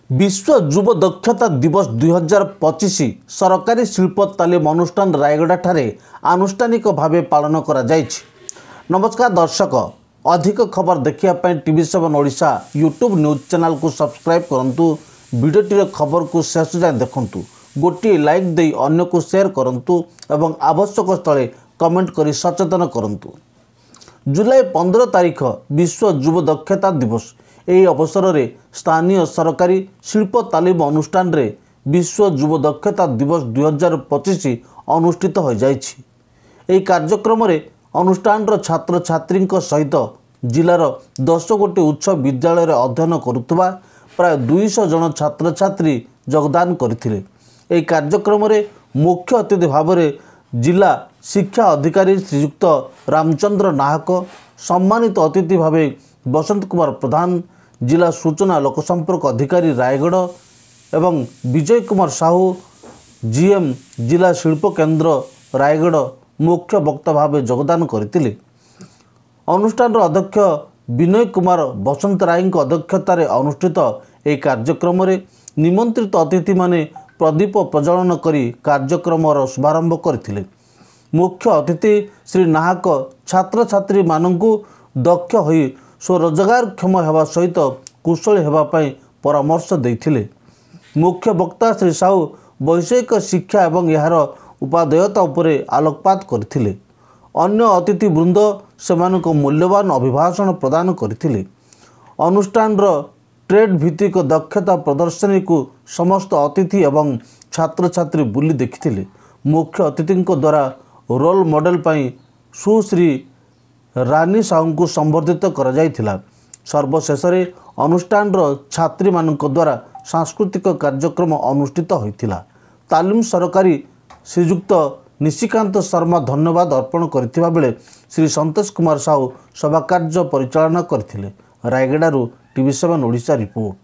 विश्व युव दक्षता दिवस 2025 सरकारी शिल्प तालीम अनुष्ठान रायगड़ा ठारे आनुष्ठानिक भावे पालन करा जायछि। नमस्कार दर्शक, अधिक खबर देखिया टीवी7 ओडिशा यूट्यूब न्यूज चैनल को सब्सक्राइब करंतु। वीडियोटीर खबर को शेष जाए देखंतु, गोटे लाइक दे अन्य को शेयर करंतु एवं आवश्यक स्थले कमेंट करी सचेतन करंतु। जुलाई 15 तारीख विश्व युव दक्षता दिवस। यही अवसर में स्थानीय सरकारी शिल्प तालीम अनुष्ठान रे विश्व युव दक्षता दिवस 2025 अनुष्ठित हो जाइछि। एही कार्यक्रम रे अनुष्ठान छात्र छात्री सहित जिलार 10 गोटी उच्च विद्यालय रे अध्ययन करुवा प्राय 200 जन छात्र छात्री योगदान करथिले। एही कार्यक्रम रे मुख्य अतिथि भाव में जिला शिक्षा अधिकारी श्रीयुक्त रामचंद्र नाहक, सम्मानित अतिथि भाव बसंत कुमार प्रधान, जिला सूचना लोकसंपर्क अधिकारी रायगढ़ एवं विजय कुमार साहू जीएम जिला शिल्प केन्द्र रायगढ़ मुख्य वक्ता भाव योगदान करथिले। अनुष्ठान अध्यक्ष विनय कुमार बसंत राय अध्यक्षतार अनुष्ठित एक कार्यक्रम में निमंत्रित अतिथि माने प्रदीप प्रज्वलन करी कार्यक्रम शुभारंभ करथिले। मुख्य अतिथि श्री नाहक छात्र छात्री मानंकु दक्ष होई स्वरोजगार क्षम होगा सहित कुशल होगापाई परामर्श देथिले। मुख्य वक्ता श्री साहू वैषयिक शिक्षा एवं यार उपादेयता उपरे आलोकपात करथिले। अन्य अतिथि वृंद सेमानक मूल्यवान अभिभाषण प्रदान करथिले। अनुष्ठान ट्रेड भित्तिक दक्षता प्रदर्शनी को समस्त अतिथि एवं छात्र छात्री बुली देखिथिले। मुख्य अतिथि द्वारा रोल मॉडल पाई सुश्री रानी साहू को संबर्धित करा जायथिला। सर्वशेष अनुष्ठान छात्री मानक द्वारा सांस्कृतिक कार्यक्रम अनुष्ठित होइथिला। तालीम सरकारी श्रीयुक्त निशिकांत शर्मा धन्यवाद अर्पण करथिबा बेले श्री संतोष कुमार साहू सभा कार्य परिचालना करथिले। रायगड़ारू टीवी7 ओडिशा रिपोर्ट।